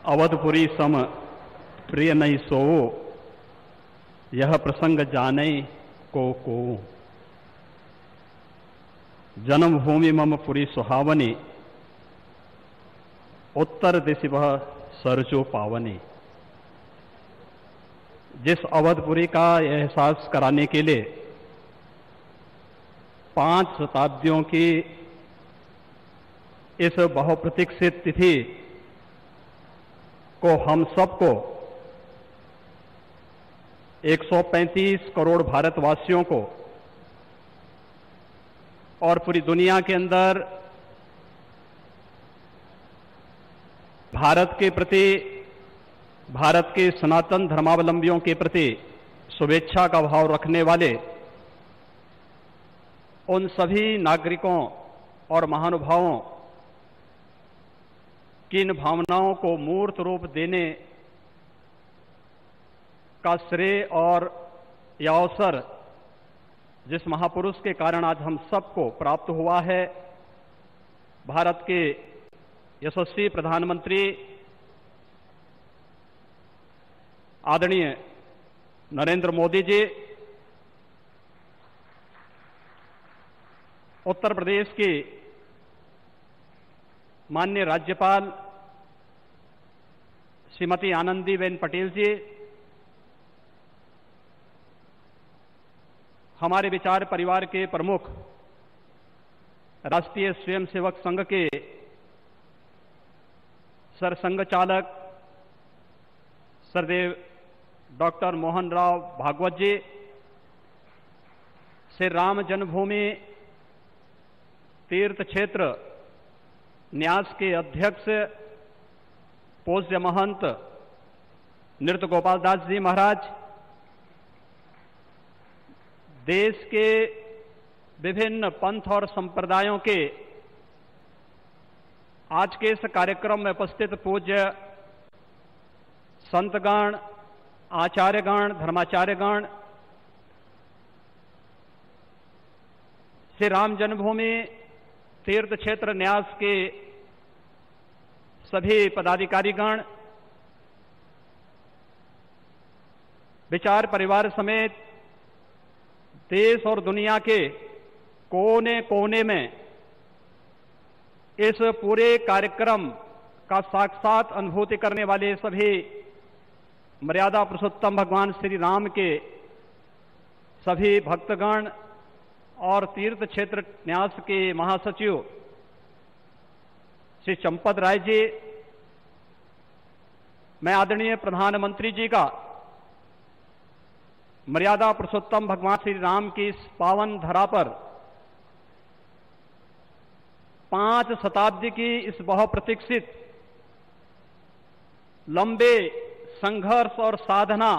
अवधपुरी सम प्रिय नहीं सोओ, यह प्रसंग जाने को। जन्मभूमि मम पुरी सुहावनी, उत्तर दिशि वह सरजो पावनी। जिस अवधपुरी का एहसास कराने के लिए 5 शताब्दियों की इस बहुप्रतीक्षित तिथि को हम सबको 135 करोड़ भारतवासियों को और पूरी दुनिया के अंदर भारत के प्रति, भारत के सनातन धर्मावलंबियों के प्रति शुभेच्छा का भाव रखने वाले उन सभी नागरिकों और महानुभावों की इन भावनाओं को मूर्त रूप देने का श्रेय और यह अवसर जिस महापुरुष के कारण आज हम सबको प्राप्त हुआ है, भारत के यशस्वी प्रधानमंत्री आदरणीय नरेंद्र मोदी जी, उत्तर प्रदेश की माननीय राज्यपाल श्रीमती आनंदीबेन पटेल जी, हमारे विचार परिवार के प्रमुख राष्ट्रीय स्वयंसेवक संघ के सरसंघ चालक सरदेव डॉक्टर मोहन राव भागवत जी, श्री राम जन्मभूमि तीर्थ क्षेत्र न्यास के अध्यक्ष पूज्य महंत नृत्य गोपाल दास जी महाराज, देश के विभिन्न पंथ और संप्रदायों के आज के इस कार्यक्रम में उपस्थित पूज्य संतगण, आचार्यगण, धर्माचार्यगण, श्री राम जन्मभूमि तीर्थ क्षेत्र न्यास के सभी पदाधिकारीगण, विचार परिवार समेत देश और दुनिया के कोने कोने में इस पूरे कार्यक्रम का साक्षात अनुभूति करने वाले सभी मर्यादा पुरुषोत्तम भगवान श्री राम के सभी भक्तगण और तीर्थ क्षेत्र न्यास के महासचिव श्री चंपत राय जी, मैं आदरणीय प्रधानमंत्री जी का मर्यादा पुरुषोत्तम भगवान श्री राम की इस पावन धरा पर 5 शताब्दी की इस बहुप्रतीक्षित लंबे संघर्ष और साधना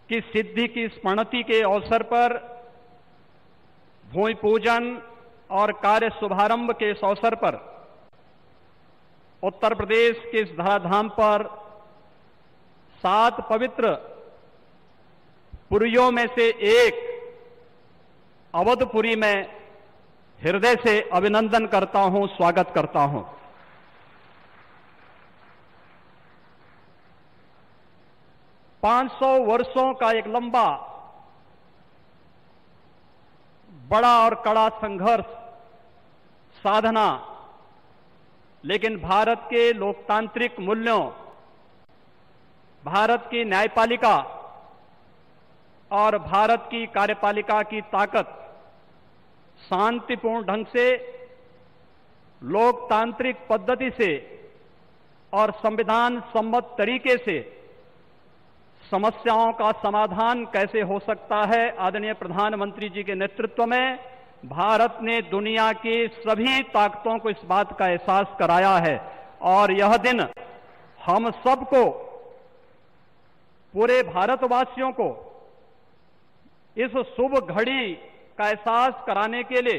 की सिद्धि की स्मृति के अवसर पर भूमि पूजन और कार्य शुभारंभ के इस अवसर पर उत्तर प्रदेश के इस धराधाम पर 7 पवित्र पुरियों में से एक अवधपुरी में हृदय से अभिनंदन करता हूं, स्वागत करता हूं। पांच 500 वर्षों का एक लंबा, बड़ा और कड़ा संघर्ष, साधना, लेकिन भारत के लोकतांत्रिक मूल्यों, भारत की न्यायपालिका और भारत की कार्यपालिका की ताकत शांतिपूर्ण ढंग से, लोकतांत्रिक पद्धति से और संविधान सम्मत तरीके से समस्याओं का समाधान कैसे हो सकता है, आदरणीय प्रधानमंत्री जी के नेतृत्व में भारत ने दुनिया की सभी ताकतों को इस बात का एहसास कराया है। और यह दिन हम सबको, पूरे भारतवासियों को इस शुभ घड़ी का एहसास कराने के लिए,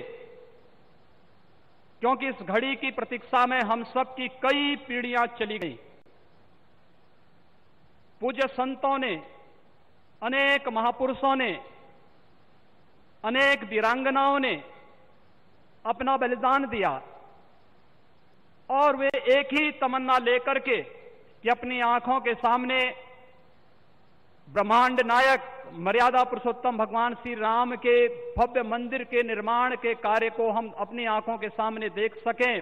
क्योंकि इस घड़ी की प्रतीक्षा में हम सब की कई पीढ़ियां चली गई। पूज्य संतों ने, अनेक महापुरुषों ने, अनेक वीरांगनाओं ने अपना बलिदान दिया। और वे एक ही तमन्ना लेकर के कि अपनी आंखों के सामने ब्रह्मांड नायक मर्यादा पुरुषोत्तम भगवान श्री राम के भव्य मंदिर के निर्माण के कार्य को हम अपनी आंखों के सामने देख सकें।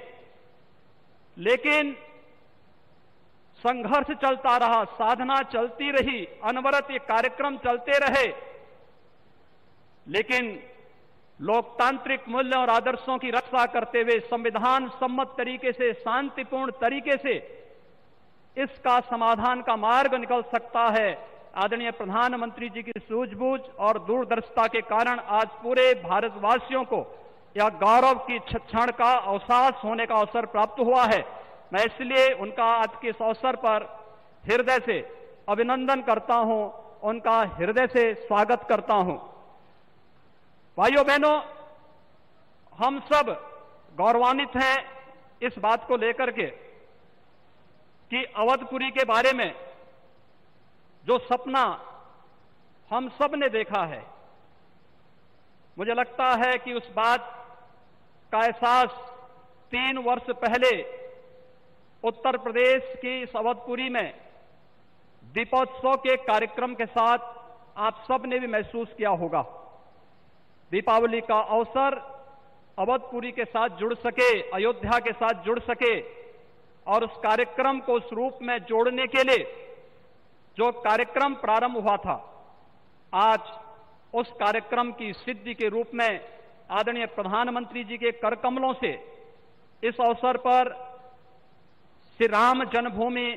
लेकिन संघर्ष चलता रहा, साधना चलती रही, अनवरत ये कार्यक्रम चलते रहे, लेकिन लोकतांत्रिक मूल्यों और आदर्शों की रक्षा करते हुए संविधान सम्मत तरीके से, शांतिपूर्ण तरीके से इसका समाधान का मार्ग निकल सकता है। आदरणीय प्रधानमंत्री जी की सूझबूझ और दूरदर्शिता के कारण आज पूरे भारतवासियों को यह गौरव की क्षण का अवसास होने का अवसर प्राप्त हुआ है। मैं इसलिए उनका आज के इस अवसर पर हृदय से अभिनंदन करता हूं, उनका हृदय से स्वागत करता हूं। भाइयों बहनों, हम सब गौरवान्वित हैं इस बात को लेकर के कि अवधपुरी के बारे में जो सपना हम सब ने देखा है, मुझे लगता है कि उस बात का एहसास 3 वर्ष पहले उत्तर प्रदेश की इस अवधपुरी में दीपोत्सव के कार्यक्रम के साथ आप सब ने भी महसूस किया होगा। दीपावली का अवसर अवधपुरी के साथ जुड़ सके, अयोध्या के साथ जुड़ सके और उस कार्यक्रम को उस रूप में जोड़ने के लिए जो कार्यक्रम प्रारंभ हुआ था, आज उस कार्यक्रम की सिद्धि के रूप में आदरणीय प्रधानमंत्री जी के कर कमलों से इस अवसर पर श्री राम जन्मभूमि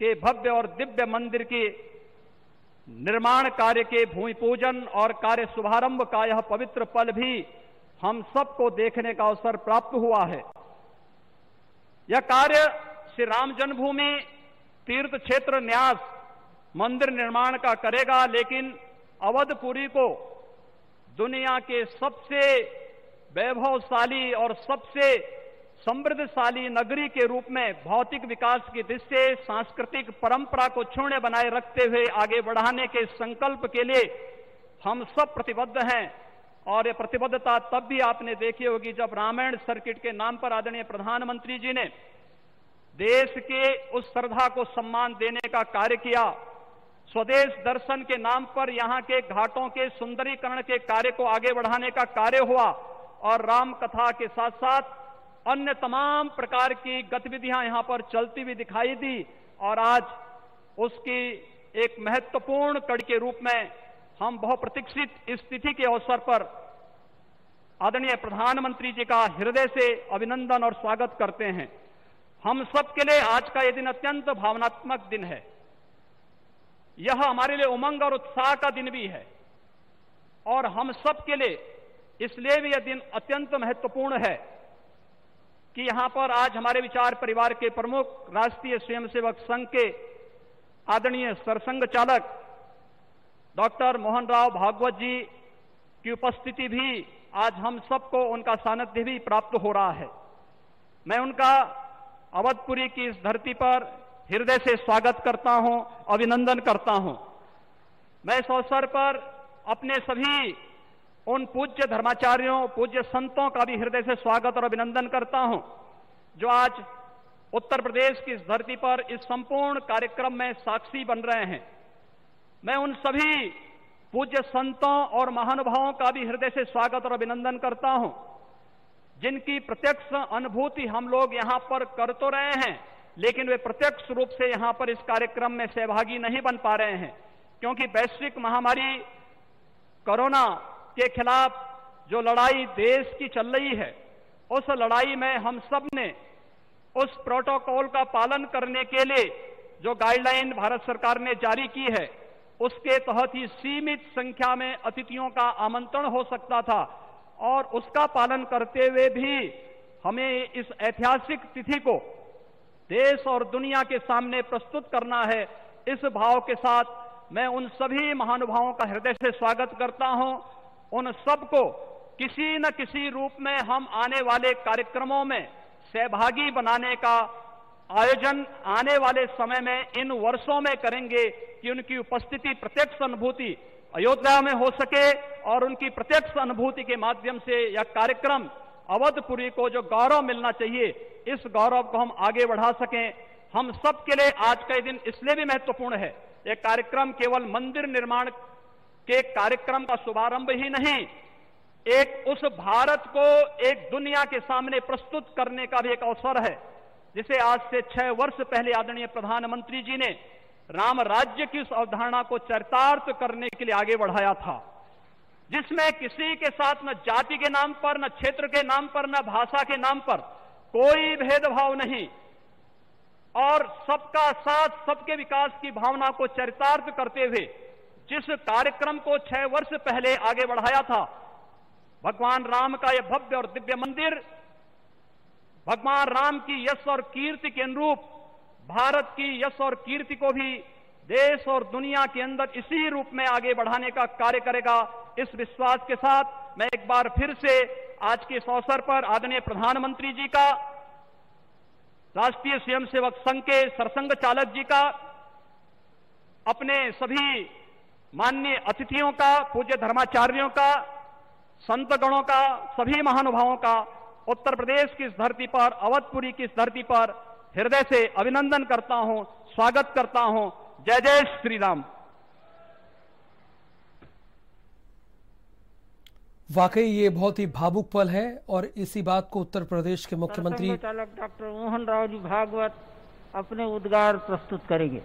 के भव्य और दिव्य मंदिर के निर्माण कार्य के भूमि पूजन और कार्य शुभारंभ का यह पवित्र पल भी हम सबको देखने का अवसर प्राप्त हुआ है। यह कार्य श्री राम जन्मभूमि तीर्थ क्षेत्र न्यास मंदिर निर्माण का करेगा, लेकिन अवधपुरी को दुनिया के सबसे वैभवशाली और सबसे समृद्धशाली नगरी के रूप में भौतिक विकास की दृष्टि से सांस्कृतिक परंपरा को क्षुण्ण बनाए रखते हुए आगे बढ़ाने के संकल्प के लिए हम सब प्रतिबद्ध हैं। और ये प्रतिबद्धता तब भी आपने देखी होगी जब रामायण सर्किट के नाम पर आदरणीय प्रधानमंत्री जी ने देश के उस श्रद्धा को सम्मान देने का कार्य किया। स्वदेश दर्शन के नाम पर यहां के घाटों के सुंदरीकरण के कार्य को आगे बढ़ाने का कार्य हुआ और राम कथा के साथ साथ अन्य तमाम प्रकार की गतिविधियां यहां पर चलती हुई दिखाई दी और आज उसकी एक महत्वपूर्ण कड़ी के रूप में हम बहुप्रतीक्षित इस तिथि के अवसर पर आदरणीय प्रधानमंत्री जी का हृदय से अभिनंदन और स्वागत करते हैं। हम सब के लिए आज का यह दिन अत्यंत भावनात्मक दिन है। यह हमारे लिए उमंग और उत्साह का दिन भी है और हम सब के लिए इसलिए भी यह दिन अत्यंत महत्वपूर्ण है कि यहां पर आज हमारे विचार परिवार के प्रमुख राष्ट्रीय स्वयंसेवक संघ के आदरणीय सरसंघ चालक डॉक्टर मोहन राव भागवत जी की उपस्थिति भी आज हम सबको उनका सानिध्य भी प्राप्त हो रहा है। मैं उनका अवधपुरी की इस धरती पर हृदय से स्वागत करता हूं, अभिनंदन करता हूं। मैं इस अवसर पर अपने सभी उन पूज्य धर्माचार्यों, पूज्य संतों का भी हृदय से स्वागत और अभिनंदन करता हूं जो आज उत्तर प्रदेश की इस धरती पर इस संपूर्ण कार्यक्रम में साक्षी बन रहे हैं। मैं उन सभी पूज्य संतों और महानुभावों का भी हृदय से स्वागत और अभिनंदन करता हूं जिनकी प्रत्यक्ष अनुभूति हम लोग यहां पर कर तो रहे हैं, लेकिन वे प्रत्यक्ष रूप से यहां पर इस कार्यक्रम में सहभागी नहीं बन पा रहे हैं क्योंकि वैश्विक महामारी कोरोना के खिलाफ जो लड़ाई देश की चल रही है, उस लड़ाई में हम सब ने उस प्रोटोकॉल का पालन करने के लिए जो गाइडलाइन भारत सरकार ने जारी की है, उसके तहत ही सीमित संख्या में अतिथियों का आमंत्रण हो सकता था और उसका पालन करते हुए भी हमें इस ऐतिहासिक तिथि को देश और दुनिया के सामने प्रस्तुत करना है। इस भाव के साथ मैं उन सभी महानुभावों का हृदय से स्वागत करता हूं। उन सबको किसी न किसी रूप में हम आने वाले कार्यक्रमों में सहभागी बनाने का आयोजन आने वाले समय में इन वर्षों में करेंगे कि उनकी उपस्थिति प्रत्यक्ष अनुभूति अयोध्या में हो सके और उनकी प्रत्यक्ष अनुभूति के माध्यम से यह कार्यक्रम अवधपुरी को जो गौरव मिलना चाहिए, इस गौरव को हम आगे बढ़ा सकें। हम सब के लिए आज का दिन इसलिए भी महत्वपूर्ण है। यह कार्यक्रम केवल मंदिर निर्माण के कार्यक्रम का शुभारंभ ही नहीं, एक उस भारत को एक दुनिया के सामने प्रस्तुत करने का भी एक अवसर है, जिसे आज से 6 वर्ष पहले आदरणीय प्रधानमंत्री जी ने राम राज्य की उस अवधारणा को चरितार्थ करने के लिए आगे बढ़ाया था, जिसमें किसी के साथ न जाति के नाम पर, न क्षेत्र के नाम पर, न भाषा के नाम पर कोई भेदभाव नहीं, और सबका साथ, सबके विकास की भावना को चरितार्थ करते हुए जिस कार्यक्रम को 6 वर्ष पहले आगे बढ़ाया था, भगवान राम का यह भव्य और दिव्य मंदिर भगवान राम की यश और कीर्ति के अनुरूप भारत की यश और कीर्ति को भी देश और दुनिया के अंदर इसी रूप में आगे बढ़ाने का कार्य करेगा। इस विश्वास के साथ मैं एक बार फिर से आज के इस अवसर पर आदरणीय प्रधानमंत्री जी का, राष्ट्रीय स्वयंसेवक संघ के सरसंघ चालक जी का, अपने सभी माननीय अतिथियों का, पूज्य धर्माचार्यों का, संत गणों का, सभी महानुभावों का उत्तर प्रदेश की इस धरती पर, अवधपुरी की इस धरती पर हृदय से अभिनंदन करता हूं, स्वागत करता हूं। जय जय श्री राम। वाकई ये बहुत ही भावुक पल है और इसी बात को उत्तर प्रदेश के मुख्यमंत्री चालक डॉक्टर मोहन राव जी भागवत अपने उद्गार प्रस्तुत करेंगे।